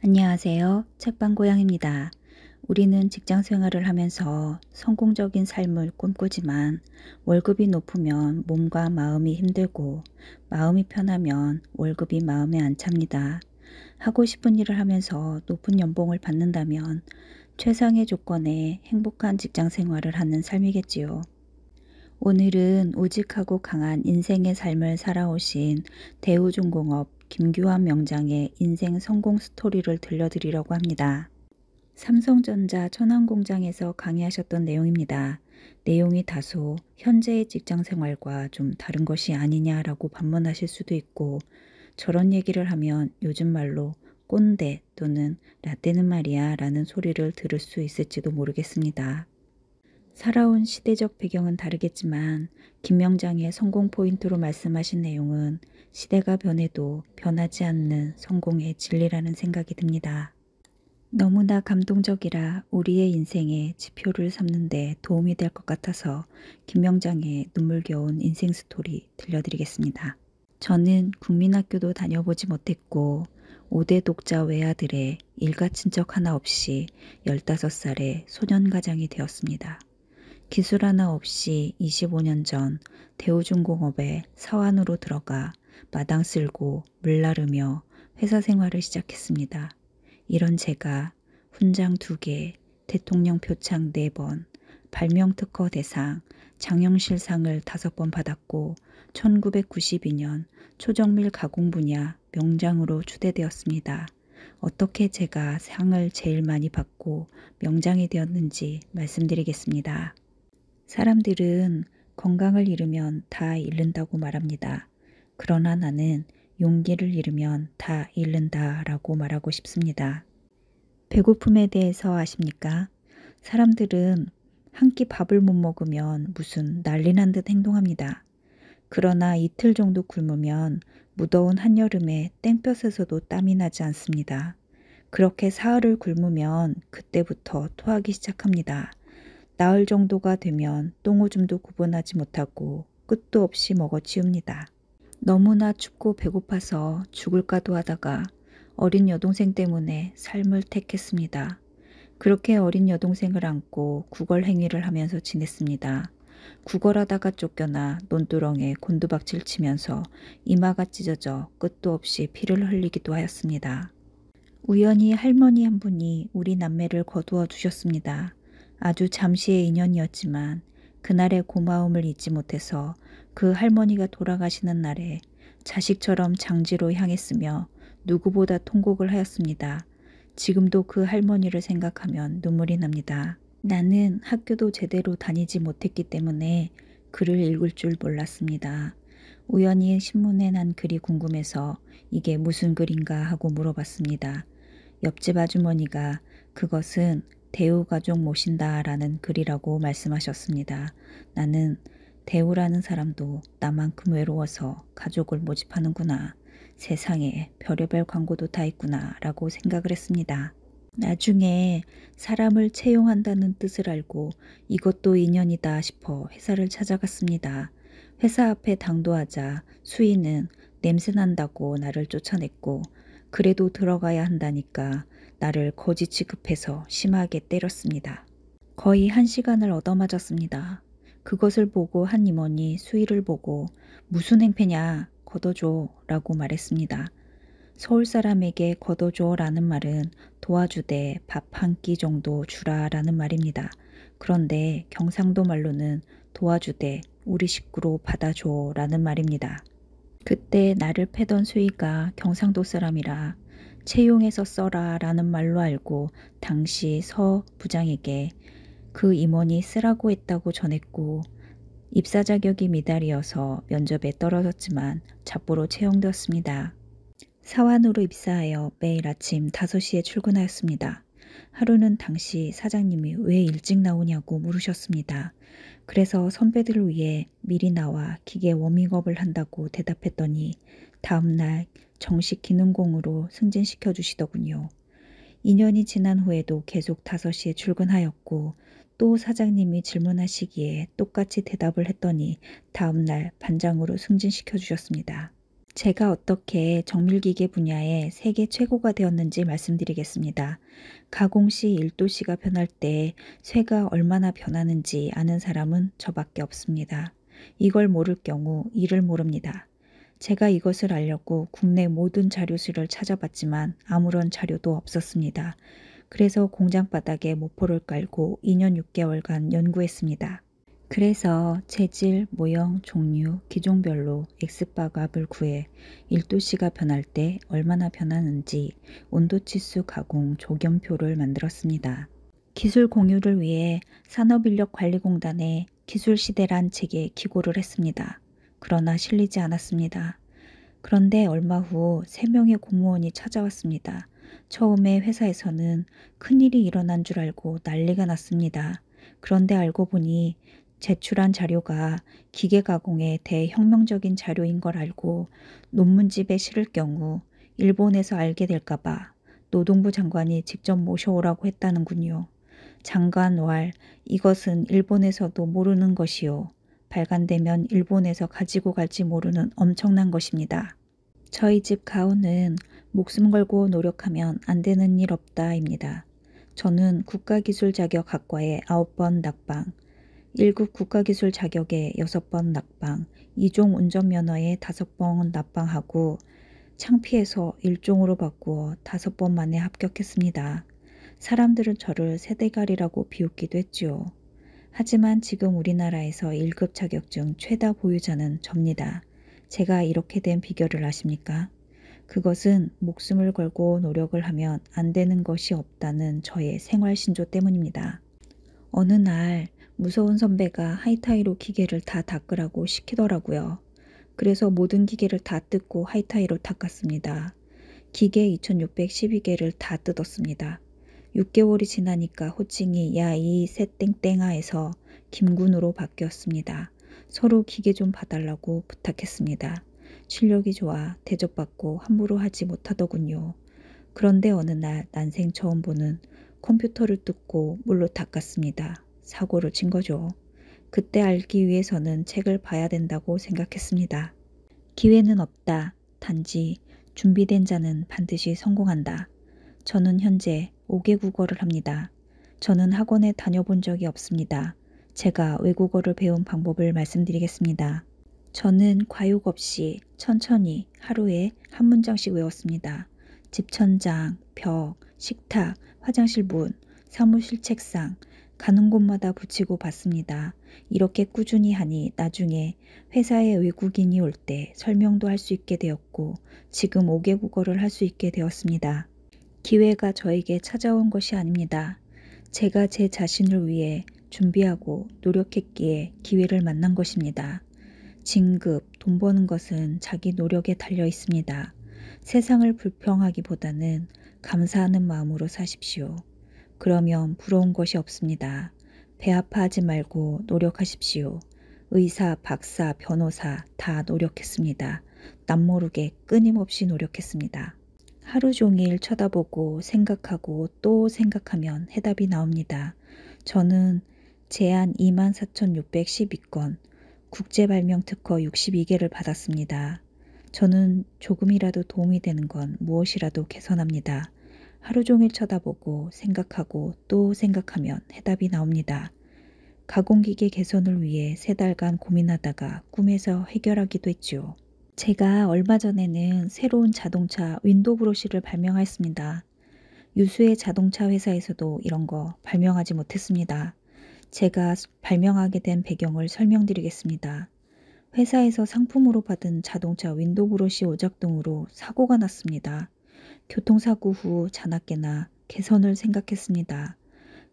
안녕하세요. 책방고양입니다. 우리는 직장 생활을 하면서 성공적인 삶을 꿈꾸지만 월급이 높으면 몸과 마음이 힘들고 마음이 편하면 월급이 마음에 안 찹니다. 하고 싶은 일을 하면서 높은 연봉을 받는다면 최상의 조건에 행복한 직장 생활을 하는 삶이겠지요. 오늘은 우직하고 강한 인생의 삶을 살아오신 대우중공업 김규환 명장의 인생 성공 스토리를 들려드리려고 합니다. 삼성전자 천안공장에서 강의하셨던 내용입니다. 내용이 다소 현재의 직장 생활과 좀 다른 것이 아니냐라고 반문하실 수도 있고, 저런 얘기를 하면 요즘 말로 꼰대 또는 라떼는 말이야 라는 소리를 들을 수 있을지도 모르겠습니다. 살아온 시대적 배경은 다르겠지만 김명장의 성공 포인트로 말씀하신 내용은 시대가 변해도 변하지 않는 성공의 진리라는 생각이 듭니다. 너무나 감동적이라 우리의 인생의 지표를 삼는 데 도움이 될 것 같아서 김명장의 눈물겨운 인생 스토리 들려드리겠습니다. 저는 국민학교도 다녀보지 못했고 5대 독자 외아들의 일가 친척 하나 없이 15살에 소년가장이 되었습니다. 기술 하나 없이 25년 전 대우중공업에 사원으로 들어가 마당 쓸고 물 나르며 회사 생활을 시작했습니다. 이런 제가 훈장 2개, 대통령 표창 4번, 발명특허 대상, 장영실상을 5번 받았고 1992년 초정밀 가공 분야 명장으로 추대되었습니다. 어떻게 제가 상을 제일 많이 받고 명장이 되었는지 말씀드리겠습니다. 사람들은 건강을 잃으면 다 잃는다고 말합니다. 그러나 나는 용기를 잃으면 다 잃는다라고 말하고 싶습니다. 배고픔에 대해서 아십니까? 사람들은 한 끼 밥을 못 먹으면 무슨 난리 난 듯 행동합니다. 그러나 이틀 정도 굶으면 무더운 한여름에 땡볕에서도 땀이 나지 않습니다. 그렇게 사흘을 굶으면 그때부터 토하기 시작합니다. 나흘 정도가 되면 똥오줌도 구분하지 못하고 끝도 없이 먹어치웁니다. 너무나 춥고 배고파서 죽을까도 하다가 어린 여동생 때문에 삶을 택했습니다. 그렇게 어린 여동생을 안고 구걸 행위를 하면서 지냈습니다. 구걸하다가 쫓겨나 논두렁에 곤두박질 치면서 이마가 찢어져 끝도 없이 피를 흘리기도 하였습니다. 우연히 할머니 한 분이 우리 남매를 거두어 주셨습니다. 아주 잠시의 인연이었지만 그날의 고마움을 잊지 못해서 그 할머니가 돌아가시는 날에 자식처럼 장지로 향했으며 누구보다 통곡을 하였습니다. 지금도 그 할머니를 생각하면 눈물이 납니다. 나는 학교도 제대로 다니지 못했기 때문에 글을 읽을 줄 몰랐습니다. 우연히 신문에 난 글이 궁금해서 이게 무슨 글인가 하고 물어봤습니다. 옆집 아주머니가 그것은 대우가족 모신다 라는 글이라고 말씀하셨습니다. 나는 대우라는 사람도 나만큼 외로워서 가족을 모집하는구나. 세상에 별의별 광고도 다 있구나 라고 생각을 했습니다. 나중에 사람을 채용한다는 뜻을 알고 이것도 인연이다 싶어 회사를 찾아갔습니다. 회사 앞에 당도하자 수인은 냄새난다고 나를 쫓아냈고 그래도 들어가야 한다니까 나를 거지 취급해서 심하게 때렸습니다. 거의 1시간을 얻어맞았습니다. 그것을 보고 한 임원이 수희를 보고 무슨 행패냐 걷어줘 라고 말했습니다. 서울 사람에게 걷어줘 라는 말은 도와주되 밥 한 끼 정도 주라 라는 말입니다. 그런데 경상도 말로는 도와주되 우리 식구로 받아줘 라는 말입니다. 그때 나를 패던 수희가 경상도 사람이라 채용해서 써라 라는 말로 알고 당시 서 부장에게 그 임원이 쓰라고 했다고 전했고 입사 자격이 미달이어서 면접에 떨어졌지만 잡보로 채용되었습니다. 사완으로 입사하여 매일 아침 5시에 출근하였습니다. 하루는 당시 사장님이 왜 일찍 나오냐고 물으셨습니다. 그래서 선배들을 위해 미리 나와 기계 워밍업을 한다고 대답했더니 다음날 정식 기능공으로 승진시켜 주시더군요. 2년이 지난 후에도 계속 5시에 출근하였고 또 사장님이 질문하시기에 똑같이 대답을 했더니 다음날 반장으로 승진시켜 주셨습니다. 제가 어떻게 정밀기계 분야의 세계 최고가 되었는지 말씀드리겠습니다. 가공시 1도씨가 변할 때 쇠가 얼마나 변하는지 아는 사람은 저밖에 없습니다. 이걸 모를 경우 이를 모릅니다. 제가 이것을 알려고 국내 모든 자료실을 찾아봤지만 아무런 자료도 없었습니다. 그래서 공장 바닥에 모포를 깔고 2년 6개월간 연구했습니다. 그래서 재질, 모형, 종류, 기종별로 X바 값을 구해 1도씨가 변할 때 얼마나 변하는지 온도치수 가공 조경표를 만들었습니다. 기술 공유를 위해 산업인력관리공단에 기술시대란 책에 기고를 했습니다. 그러나 실리지 않았습니다. 그런데 얼마 후 3명의 공무원이 찾아왔습니다. 처음에 회사에서는 큰일이 일어난 줄 알고 난리가 났습니다. 그런데 알고 보니 제출한 자료가 기계 가공의 대혁명적인 자료인 걸 알고 논문집에 실을 경우 일본에서 알게 될까봐 노동부 장관이 직접 모셔오라고 했다는군요. 장관 왈, 이것은 일본에서도 모르는 것이요. 발간되면 일본에서 가지고 갈지 모르는 엄청난 것입니다. 저희 집 가오는 목숨 걸고 노력하면 안 되는 일 없다입니다. 저는 국가기술 자격 학과에 9번 낙방, 1급 국가기술 자격에 6번 낙방, 2종 운전면허에 5번 낙방하고 창피해서 1종으로 바꾸어 5번 만에 합격했습니다. 사람들은 저를 세대갈이라고 비웃기도 했지요. 하지만 지금 우리나라에서 1급 자격증 최다 보유자는 접니다. 제가 이렇게 된 비결을 아십니까? 그것은 목숨을 걸고 노력을 하면 안 되는 것이 없다는 저의 생활 신조 때문입니다. 어느 날 무서운 선배가 하이타이로 기계를 다 닦으라고 시키더라고요. 그래서 모든 기계를 다 뜯고 하이타이로 닦았습니다. 기계 2612개를 다 뜯었습니다. 6개월이 지나니까 호칭이 야 이 새땡땡아에서 김군으로 바뀌었습니다. 서로 기계 좀 봐달라고 부탁했습니다. 실력이 좋아 대접받고 함부로 하지 못하더군요. 그런데 어느 날 난생 처음 보는 컴퓨터를 뜯고 물로 닦았습니다. 사고를 친 거죠. 그때 알기 위해서는 책을 봐야 된다고 생각했습니다. 기회는 없다. 단지 준비된 자는 반드시 성공한다. 저는 현재 5개 국어를 합니다. 저는 학원에 다녀본 적이 없습니다. 제가 외국어를 배운 방법을 말씀드리겠습니다. 저는 과욕 없이 천천히 하루에 한 문장씩 외웠습니다. 집 천장, 벽, 식탁, 화장실 문, 사무실 책상, 가는 곳마다 붙이고 봤습니다. 이렇게 꾸준히 하니 나중에 회사에 외국인이 올 때 설명도 할 수 있게 되었고 지금 5개 국어를 할 수 있게 되었습니다. 기회가 저에게 찾아온 것이 아닙니다. 제가 제 자신을 위해 준비하고 노력했기에 기회를 만난 것입니다. 진급, 돈 버는 것은 자기 노력에 달려 있습니다. 세상을 불평하기보다는 감사하는 마음으로 사십시오. 그러면 부러운 것이 없습니다. 배 아파하지 말고 노력하십시오. 의사, 박사, 변호사 다 노력했습니다. 남모르게 끊임없이 노력했습니다. 하루 종일 쳐다보고 생각하고 또 생각하면 해답이 나옵니다. 저는 제안 24,612건, 국제발명특허 62개를 받았습니다. 저는 조금이라도 도움이 되는 건 무엇이라도 개선합니다. 하루 종일 쳐다보고 생각하고 또 생각하면 해답이 나옵니다. 가공기계 개선을 위해 3달간 고민하다가 꿈에서 해결하기도 했지요. 제가 얼마 전에는 새로운 자동차 윈도우 브러쉬를 발명했습니다. 유수의 자동차 회사에서도 이런 거 발명하지 못했습니다. 제가 발명하게 된 배경을 설명드리겠습니다. 회사에서 상품으로 받은 자동차 윈도우 브러쉬 오작동으로 사고가 났습니다. 교통사고 후 자나깨나 개선을 생각했습니다.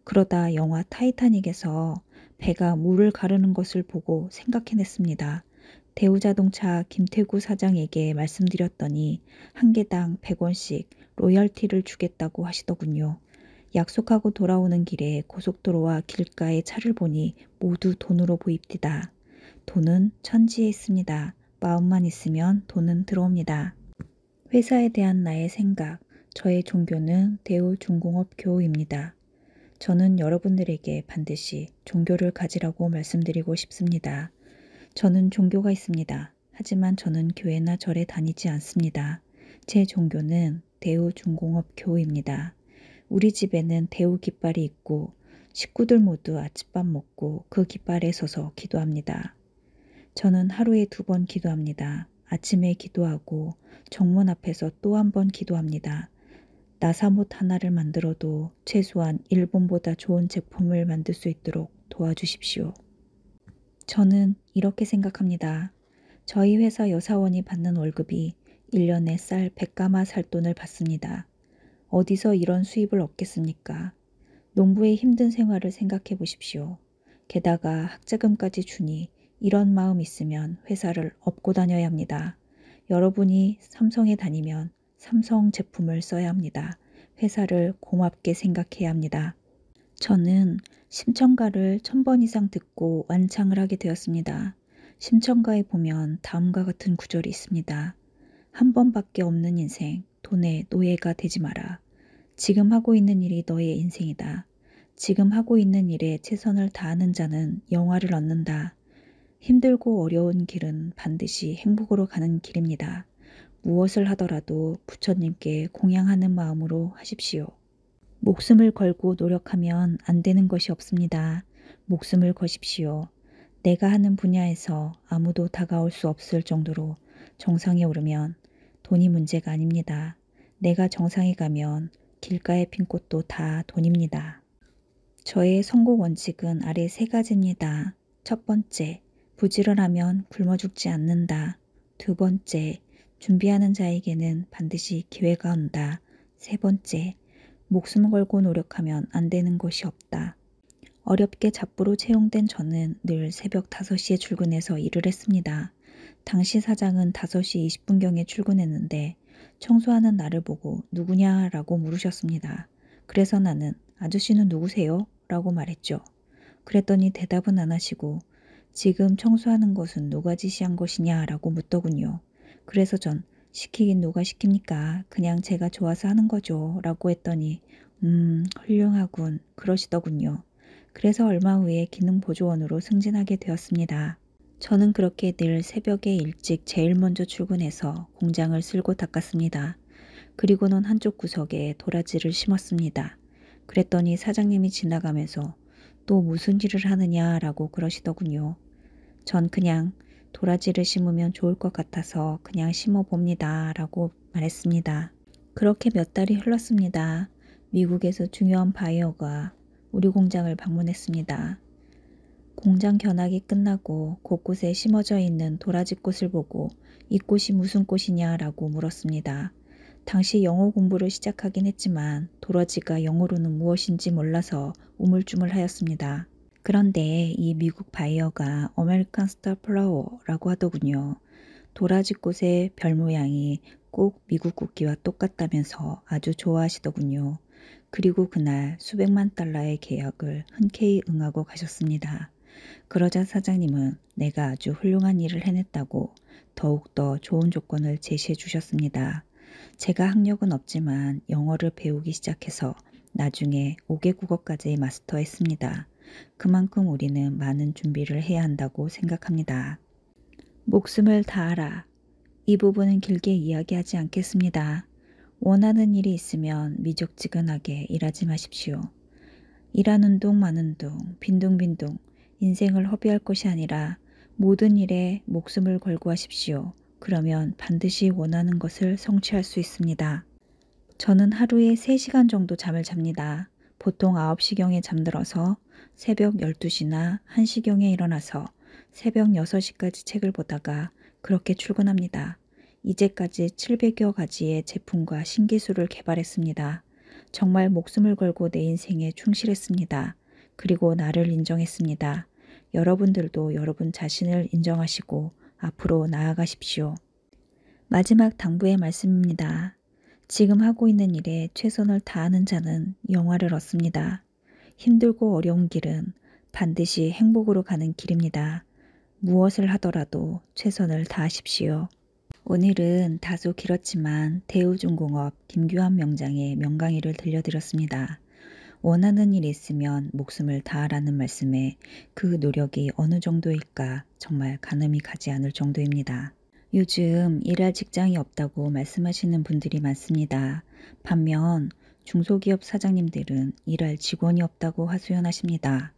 그러다 영화 타이타닉에서 배가 물을 가르는 것을 보고 생각해냈습니다. 대우자동차 김태구 사장에게 말씀드렸더니 한 개당 100원씩 로열티를 주겠다고 하시더군요. 약속하고 돌아오는 길에 고속도로와 길가의 차를 보니 모두 돈으로 보입디다. 돈은 천지에 있습니다. 마음만 있으면 돈은 들어옵니다. 회사에 대한 나의 생각, 저의 종교는 대우중공업교입니다. 저는 여러분들에게 반드시 종교를 가지라고 말씀드리고 싶습니다. 저는 종교가 있습니다. 하지만 저는 교회나 절에 다니지 않습니다. 제 종교는 대우중공업교입니다. 우리 집에는 대우 깃발이 있고 식구들 모두 아침밥 먹고 그 깃발에 서서 기도합니다. 저는 하루에 2번 기도합니다. 아침에 기도하고 정문 앞에서 또 한 번 기도합니다. 나사못 하나를 만들어도 최소한 일본보다 좋은 제품을 만들 수 있도록 도와주십시오. 저는 이렇게 생각합니다. 저희 회사 여사원이 받는 월급이 1년에 쌀 100가마 살 돈을 받습니다. 어디서 이런 수입을 얻겠습니까? 농부의 힘든 생활을 생각해 보십시오. 게다가 학자금까지 주니 이런 마음 있으면 회사를 업고 다녀야 합니다. 여러분이 삼성에 다니면 삼성 제품을 써야 합니다. 회사를 고맙게 생각해야 합니다. 저는 심청가를 1000번 이상 듣고 완창을 하게 되었습니다. 심청가에 보면 다음과 같은 구절이 있습니다. 한 번밖에 없는 인생, 돈의 노예가 되지 마라. 지금 하고 있는 일이 너의 인생이다. 지금 하고 있는 일에 최선을 다하는 자는 영화를 얻는다. 힘들고 어려운 길은 반드시 행복으로 가는 길입니다. 무엇을 하더라도 부처님께 공양하는 마음으로 하십시오. 목숨을 걸고 노력하면 안 되는 것이 없습니다. 목숨을 거십시오. 내가 하는 분야에서 아무도 다가올 수 없을 정도로 정상에 오르면 돈이 문제가 아닙니다. 내가 정상에 가면 길가에 핀 꽃도 다 돈입니다. 저의 성공 원칙은 아래 3가지입니다. 첫 번째, 부지런하면 굶어 죽지 않는다. 2번째, 준비하는 자에게는 반드시 기회가 온다. 3번째, 목숨 걸고 노력하면 안 되는 것이 없다. 어렵게 잡부로 채용된 저는 늘 새벽 5시에 출근해서 일을 했습니다. 당시 사장은 5시 20분경에 출근했는데 청소하는 나를 보고 누구냐라고 물으셨습니다. 그래서 나는 아저씨는 누구세요? 라고 말했죠. 그랬더니 대답은 안 하시고 지금 청소하는 것은 누가 지시한 것이냐 라고 묻더군요. 그래서 전 시키긴 누가 시킵니까? 그냥 제가 좋아서 하는 거죠. 라고 했더니 훌륭하군 그러시더군요. 그래서 얼마 후에 기능보조원으로 승진하게 되었습니다. 저는 그렇게 늘 새벽에 일찍 제일 먼저 출근해서 공장을 쓸고 닦았습니다. 그리고는 한쪽 구석에 도라지를 심었습니다. 그랬더니 사장님이 지나가면서 또 무슨 일을 하느냐라고 그러시더군요. 전 그냥 도라지를 심으면 좋을 것 같아서 그냥 심어봅니다 라고 말했습니다. 그렇게 몇 달이 흘렀습니다. 미국에서 중요한 바이어가 우리 공장을 방문했습니다. 공장 견학이 끝나고 곳곳에 심어져 있는 도라지꽃을 보고 이 꽃이 무슨 꽃이냐라고 물었습니다. 당시 영어 공부를 시작하긴 했지만 도라지가 영어로는 무엇인지 몰라서 우물쭈물하였습니다. 그런데 이 미국 바이어가 아메리칸 스타 플라워라고 하더군요. 도라지꽃의 별 모양이 꼭 미국 국기와 똑같다면서 아주 좋아하시더군요. 그리고 그날 수백만 달러의 계약을 흔쾌히 응하고 가셨습니다. 그러자 사장님은 내가 아주 훌륭한 일을 해냈다고 더욱더 좋은 조건을 제시해 주셨습니다. 제가 학력은 없지만 영어를 배우기 시작해서 나중에 5개국어까지 마스터했습니다. 그만큼 우리는 많은 준비를 해야 한다고 생각합니다. 목숨을 다하라. 이 부분은 길게 이야기하지 않겠습니다. 원하는 일이 있으면 미적지근하게 일하지 마십시오. 일하는 둥 마는 둥 빈둥빈둥 인생을 허비할 것이 아니라 모든 일에 목숨을 걸고 하십시오. 그러면 반드시 원하는 것을 성취할 수 있습니다. 저는 하루에 3시간 정도 잠을 잡니다. 보통 9시경에 잠들어서 새벽 12시나 1시경에 일어나서 새벽 6시까지 책을 보다가 그렇게 출근합니다. 이제까지 700여 가지의 제품과 신기술을 개발했습니다. 정말 목숨을 걸고 내 인생에 충실했습니다. 그리고 나를 인정했습니다. 여러분들도 여러분 자신을 인정하시고 앞으로 나아가십시오. 마지막 당부의 말씀입니다. 지금 하고 있는 일에 최선을 다하는 자는 영화를 얻습니다. 힘들고 어려운 길은 반드시 행복으로 가는 길입니다. 무엇을 하더라도 최선을 다하십시오. 오늘은 다소 길었지만 대우중공업 김규환 명장의 명강의를 들려드렸습니다. 원하는 일이 있으면 목숨을 다하라는 말씀에 그 노력이 어느 정도일까 정말 가늠이 가지 않을 정도입니다. 요즘 일할 직장이 없다고 말씀하시는 분들이 많습니다. 반면 중소기업 사장님들은 일할 직원이 없다고 하소연하십니다.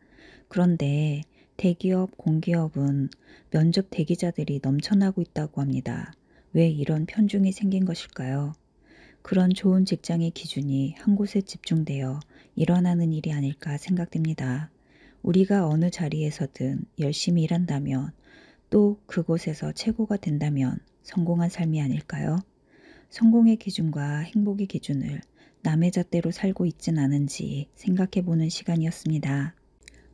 그런데 대기업, 공기업은 면접 대기자들이 넘쳐나고 있다고 합니다. 왜 이런 편중이 생긴 것일까요? 그런 좋은 직장의 기준이 한 곳에 집중되어 일어나는 일이 아닐까 생각됩니다. 우리가 어느 자리에서든 열심히 일한다면 또 그곳에서 최고가 된다면 성공한 삶이 아닐까요? 성공의 기준과 행복의 기준을 남의 잣대로 살고 있진 않은지 생각해 보는 시간이었습니다.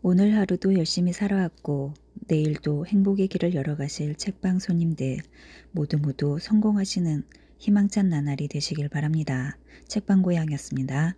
오늘 하루도 열심히 살아왔고 내일도 행복의 길을 열어가실 책방 손님들 모두 성공하시는 희망찬 나날이 되시길 바랍니다. 책방고양이었습니다.